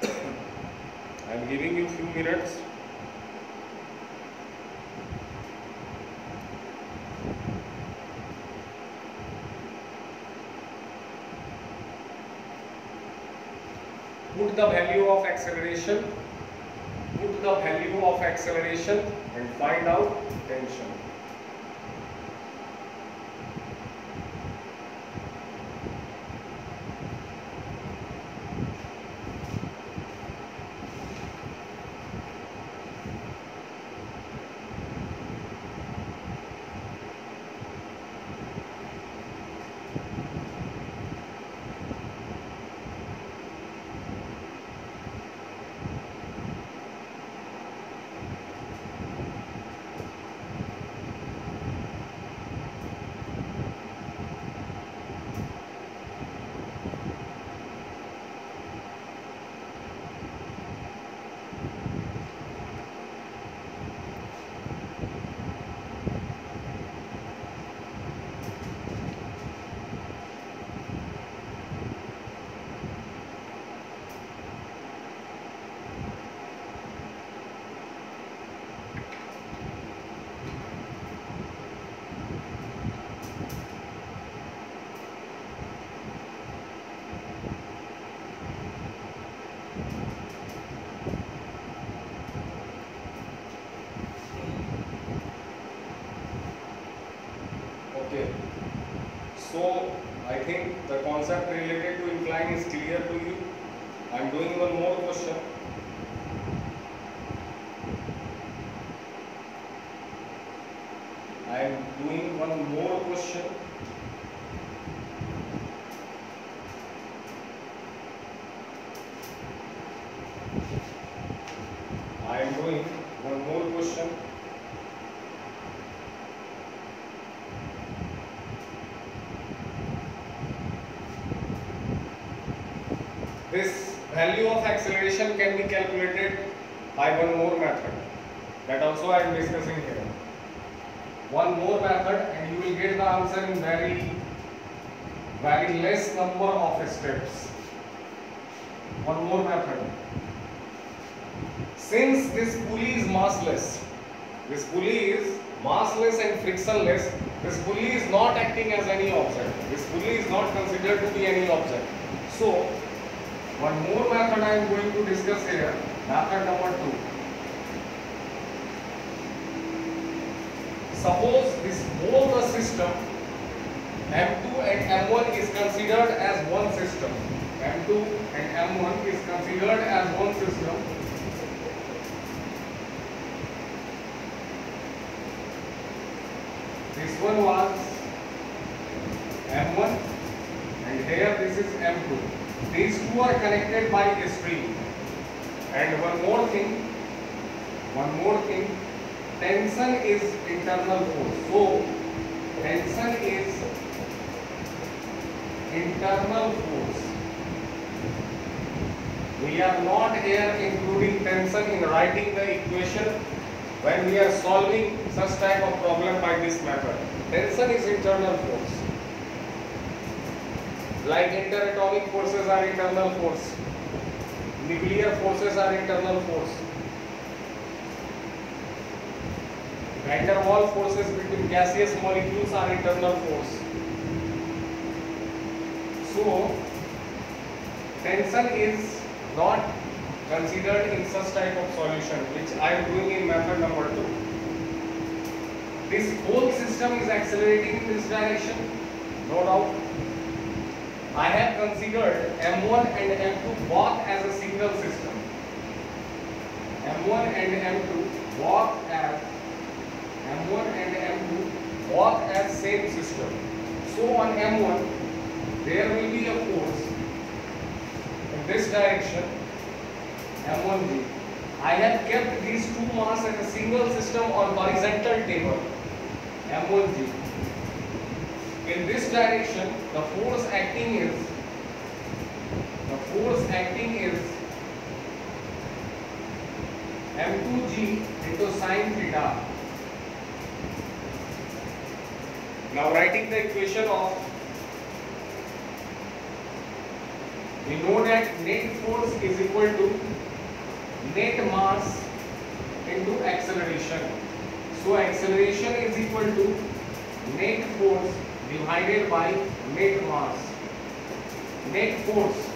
I am giving you few minutes. Put the value of acceleration. Put the value of acceleration and find out tension. So I think the concept related to incline is clear to you. I am doing one more question. I am doing one more question. I am doing one more question. This value of acceleration can be calculated by one more method. That also I am discussing here. One more method, and you will get the answer in very less number of steps. One more method. Since this pulley is massless and frictionless, this pulley is not acting as any object. This pulley is not considered to be any object. So, one more method I am going to discuss here, method number 2. Suppose this whole the system M2 and M1 is considered as one system. M2 and M1 is considered as one system. This one was M1 and here this is M2. These two are connected by a string. And one more thing, tension is internal force. So, tension is internal force. We are not here including tension in writing the equation when we are solving such type of problem by this method. Tension is internal force. Like interatomic forces are internal force. Nuclear forces are internal force. Van der Waals forces between gaseous molecules are internal force. So, tension is not considered in such type of solution, which I am doing in method number 2. This whole system is accelerating in this direction, no doubt. I have considered M1 and M2 both as a single system. M1 and M2 both as same system. So on M1 there will be a force in this direction, M1G. I have kept these two masses as a single system on horizontal table, M1G. In this direction, the force acting is M2G into sine theta. Now writing the equation of, we know that net force is equal to net mass into acceleration. So acceleration is equal to net force divided by net mass. Net force.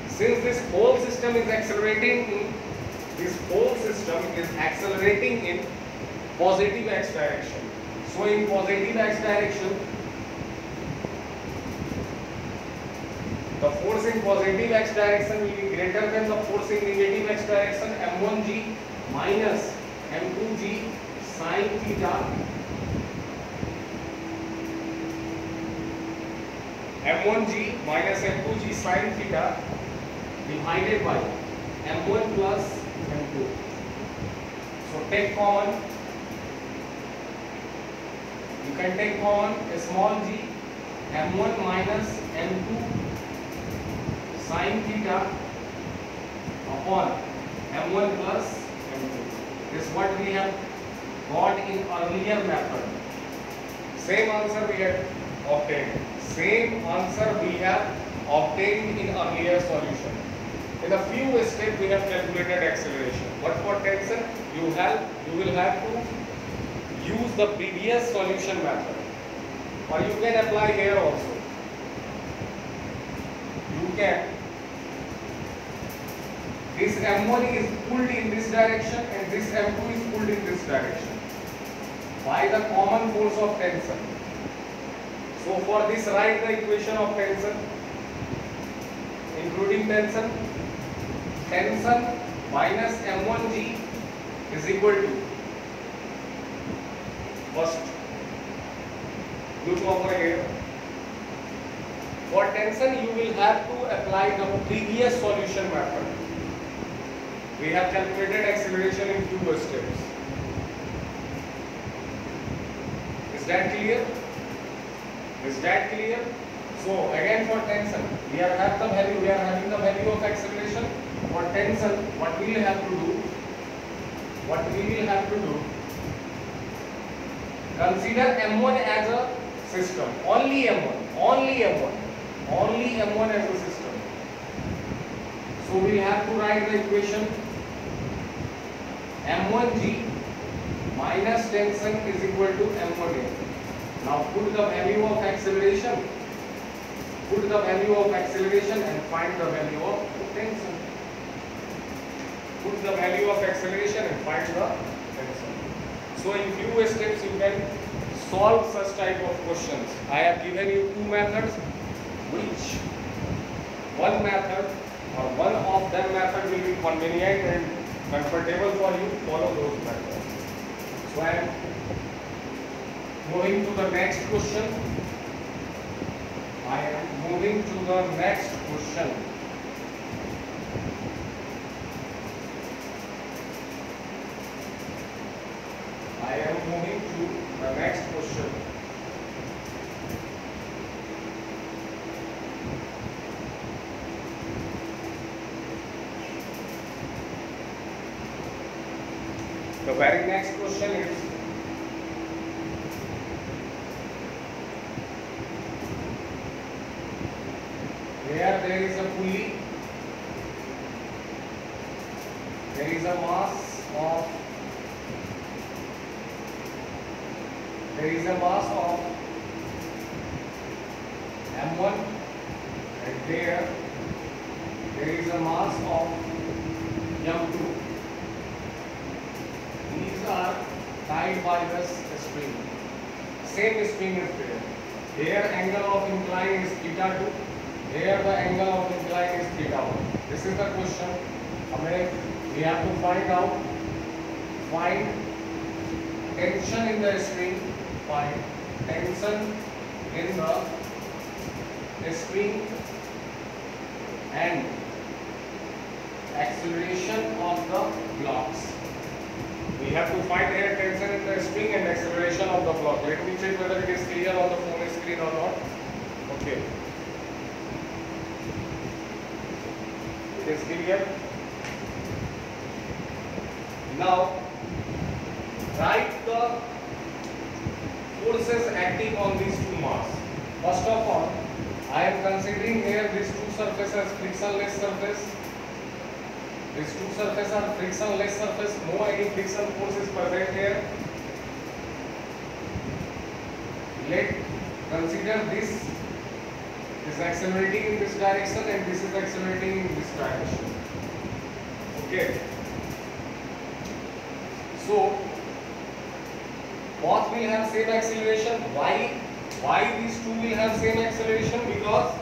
Since this whole system is accelerating in positive x direction. So in positive x direction, the force in positive x direction will be greater than the force in negative x direction, M1G minus M2G sine theta. M1G minus M2G sine theta divided by M1 plus M2. So take common. You can take common a small g, M1 minus M2 sine theta upon M1 plus M2. This is what we have got in earlier method. Same answer we had obtained. In earlier solution. In a few steps we have calculated acceleration. But for tension, you will have to use the previous solution method. Or you can apply here also. This M1 is pulled in this direction and this M2 is pulled in this direction by the common force of tension. So for this write the equation of tension, including tension. Tension minus m1g is equal to, first look over here. For tension you will have to apply the previous solution method. We have calculated acceleration in 2 steps. Is that clear? Is that clear? So again for tension, we are having the value of acceleration. For tension, what we will have to do? Consider M1 as a system. Only M1 as a system. So we have to write the equation M1G minus tension is equal to M1A. Now put the value of acceleration. And find the value of tension. Put the value of acceleration and find the tension. So in few steps you can solve such type of questions. I have given you 2 methods, which one method or one of them method will be convenient and comfortable for you. Follow those methods. So I am moving to the next question. The very next question is, here there is a pulley, there is a mass of M1 and there is a mass of M2. These are tied by the string. Same string is there. Here angle of incline is theta 2. Here the angle of incline is theta 1. This is the question. We have to find tension in the string, and acceleration of the blocks. We have to find here tension in the string and acceleration of the block. Let me check whether it is clear on the phone screen or not. Okay. It is clear. Now, write the forces acting on these 2 mass. First of all, I am considering here these 2 surfaces frictionless surface. These 2 surfaces are frictionless surface. No any friction force is present here. Consider this is accelerating in this direction and this is accelerating in this direction. Okay. So both will have same acceleration. Why these 2 will have same acceleration? Because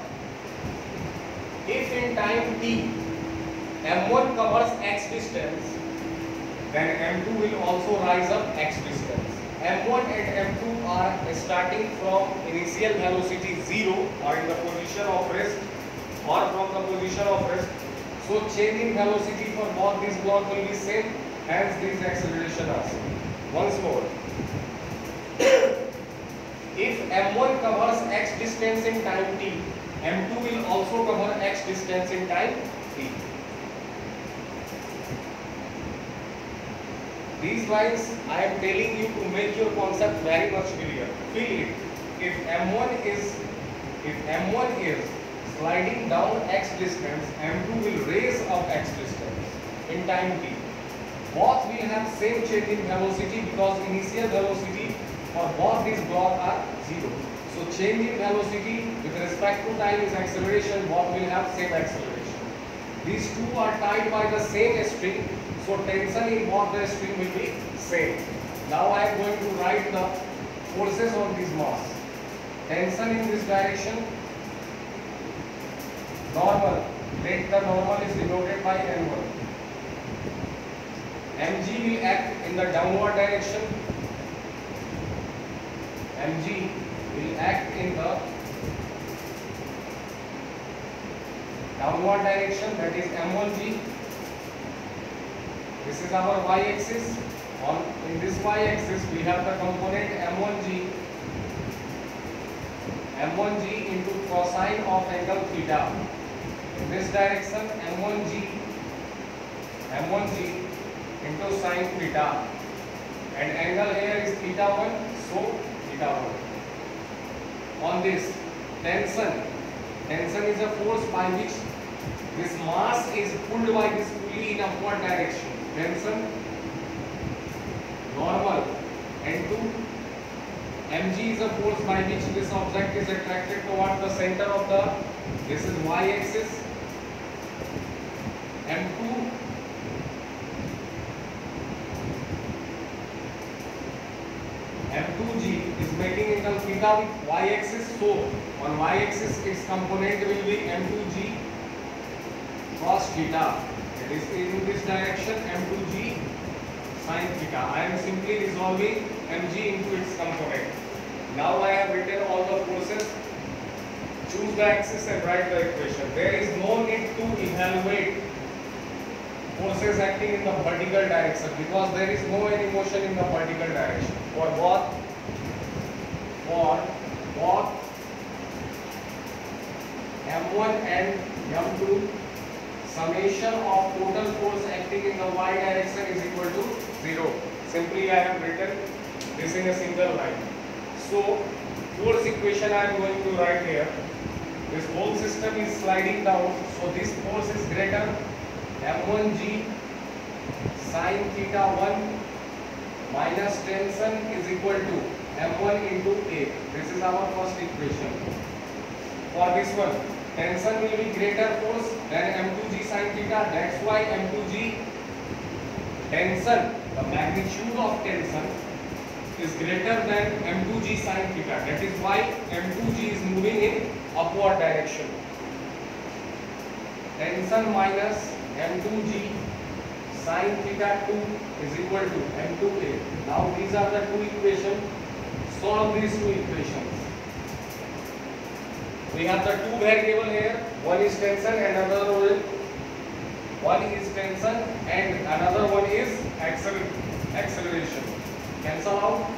if in time t M1 covers x distance, then M2 will also rise up x distance. M1 and M2 are starting from initial velocity 0 or in the position of rest or from the position of rest. So change in velocity for both these blocks will be same, hence this acceleration are same. Once more, if M1 covers x distance in time t, M2 will also cover x distance in time t. These lines I am telling you to make your concept very much clear. Feel it. If M1 is sliding down x distance, M2 will raise up x distance in time t. Both will have same change in velocity because initial velocity for both these blocks are 0. So change in velocity with respect to time is acceleration. Both will have same acceleration. These 2 are tied by the same string. So tension in both the string will be same. Now I am going to write the forces on this mass. tension in this direction, normal, let the normal is denoted by N1. Mg will act in the downward direction. Mg will act in the downward direction, that is M1G. This is our y-axis. In this y-axis we have the component M1G into cosine of angle theta. In this direction M1G into sine theta, and angle here is theta 1, so theta 1. On this tension is a force by which this mass is pulled by this pulley in upward direction. Tension normal, and 2 mg is a force by which this object is attracted toward the center of the, this is y-axis. M2g is making angle theta with y-axis, so on y-axis its component will be M2g cos theta. It is in this direction M2g sin theta. I am simply resolving mg into its component. Now I have written all the forces. Choose the axis and write the equation. There is no need to evaluate forces acting in the vertical direction because there is no any motion in the vertical direction. For both M1 and M2, summation of total force acting in the y direction is equal to 0. Simply I have written this in a single line. So force equation I am going to write here. This whole system is sliding down, so this force is greater. M1G sin theta 1 minus tension is equal to M1 into A. This is our first equation. For this one, tension will be greater force than M2G sin theta. That's why M2G tension, the magnitude of tension is greater than M2G sin theta. That is why M2G is moving in upward direction. Tension minus M2G sin theta 2 is equal to M2A. Now these are the two equations. Solve these two equations. We have the two variable here. One is tension and another one is tension and another one is acceleration. Cancel out.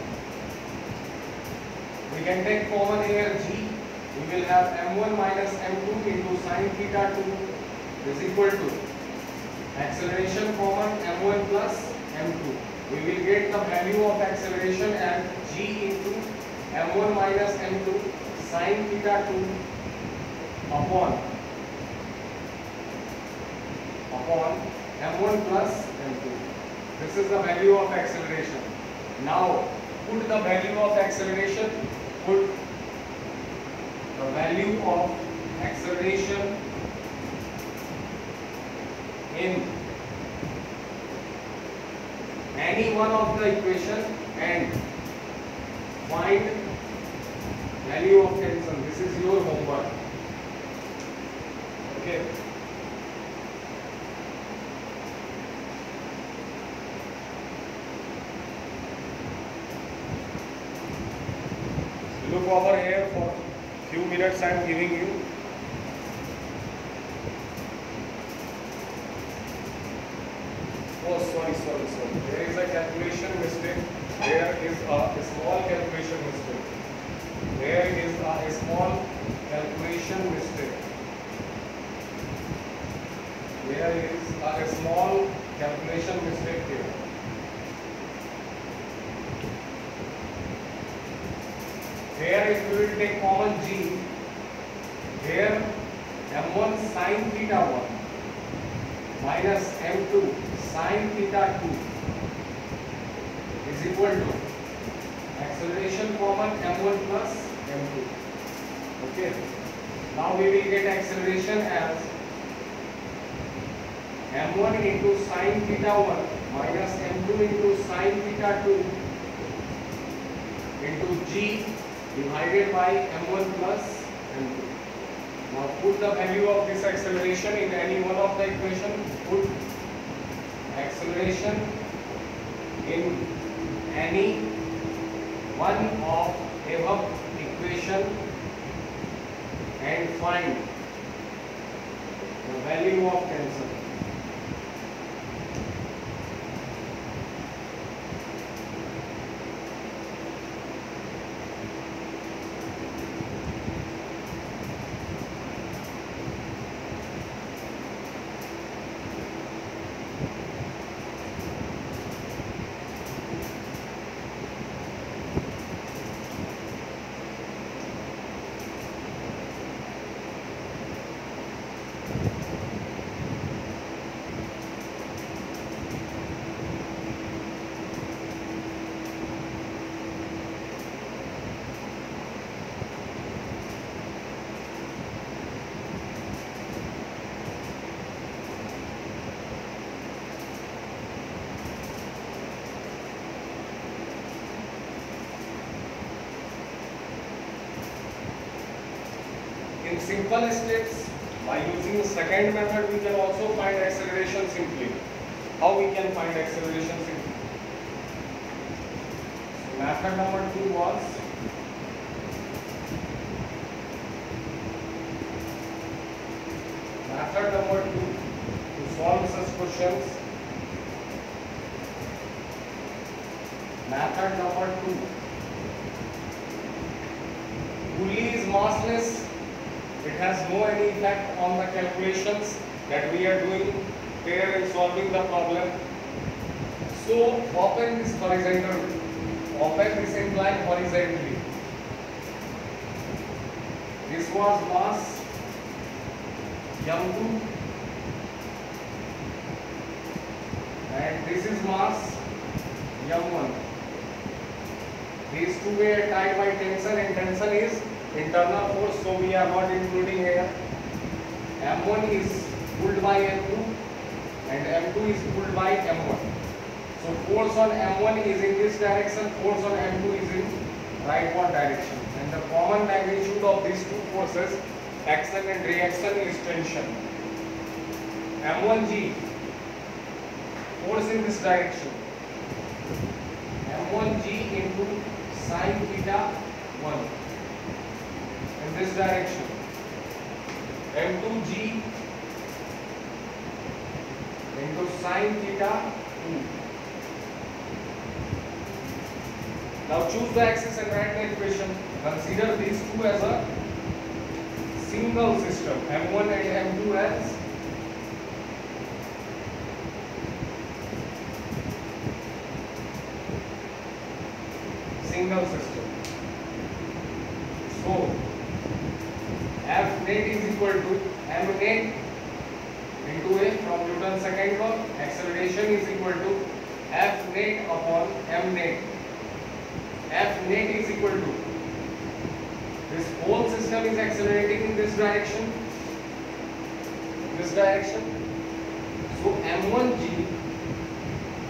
We can take common here G. We will have M1 minus M2 into sin theta 2 is equal to acceleration common M1 plus M2. We will get the value of acceleration as G into M1 minus M2 sin theta 2 upon M1 plus M2. This is the value of acceleration. Now put the value of acceleration, put the value of acceleration in any one of the equation and find value of tension. This is your homework. Okay. Look over here for few minutes I am giving you. Oh, sorry. There is a calculation mistake. There is a small calculation mistake. There is a small calculation mistake. There is a small calculation mistake here. Here if we will take common G, here M1 sin theta 1 minus M2 sin theta 2 is equal to acceleration common M1 plus M2. Okay. Now we will get acceleration as M1 into sin theta 1 minus M2 into sin theta 2 into G divided by m1 plus m2. Now put the value of this acceleration in any one of the equation. Put acceleration in any one of above equation and find the value of tensor. In simple steps, by using the second method, we can also find acceleration simply. How we can find acceleration simply? So method number 2 was method number 2 to solve such questions. Method number 2. Pulley is massless. It has no any effect on the calculations that we are doing here in solving the problem. So open this horizontally. Open this incline horizontally. This was mass m2 and this is mass m1. These two were tied by tension and tension is internal force, so we are not including here. m1 is pulled by m2 and m2 is pulled by m1. So force on m1 is in this direction, force on m2 is in rightward direction, and the common magnitude of these two forces, action and reaction, is tension. m1g, force in this direction, m1g into sin theta 1 in this direction, m2g into sin theta 2. Now choose the axis and write the equation. Consider these two as a single system, m1 and m2 as single system. So F net is equal to m net into A from Newton's second law. Acceleration is equal to F net upon m net. F net is equal to, this whole system is accelerating in this direction. So m1g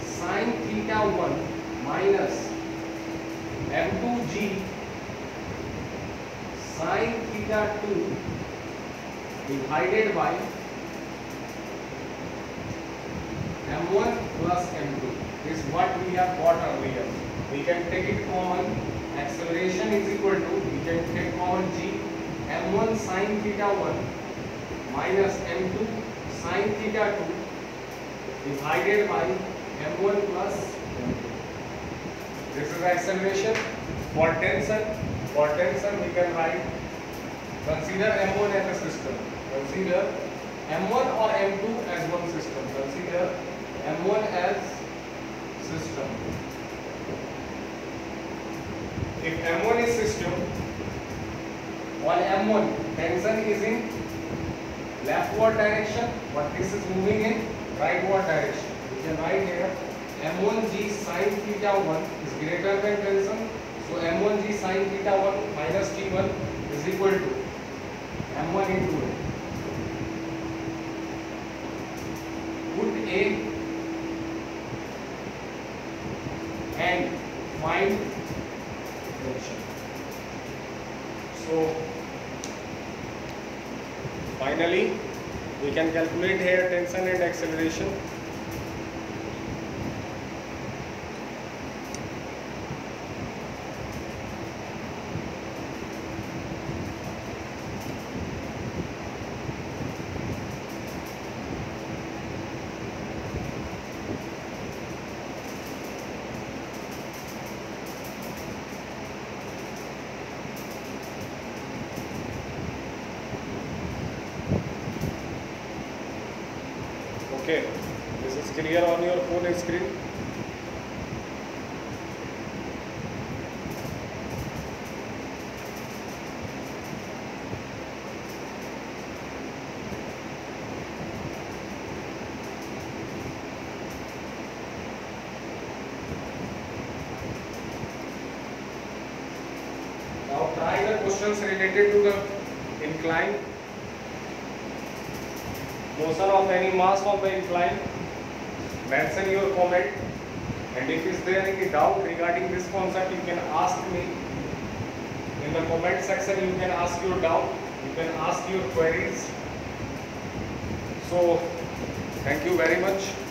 sin theta 1 minus m2g sin theta 2 divided by m1 plus m2 is what we have got earlier. We can take it common. Acceleration is equal to, we can take common g, m1 sin theta 1 minus m2 sin theta 2 divided by m1 plus m2. This is acceleration. For tension we can write, consider m1 as a system. Consider m1 or m2 as one system. Consider m1 as system. If m1 is system, on m1 tension is in leftward direction, but this is moving in rightward direction. We can write here m1g sin theta 1 is greater than tension. So m1g sin theta 1 minus t1 is equal to m1 into A. Put A and find tension. Finally, we can calculate here tension and acceleration. Okay, this is clear on your phone screen. Now try the questions related to the incline. Motion of any mass on the incline. Mention your comment, and if is there any doubt regarding this concept, you can ask me in the comment section. You can ask your doubt, you can ask your queries. So thank you very much.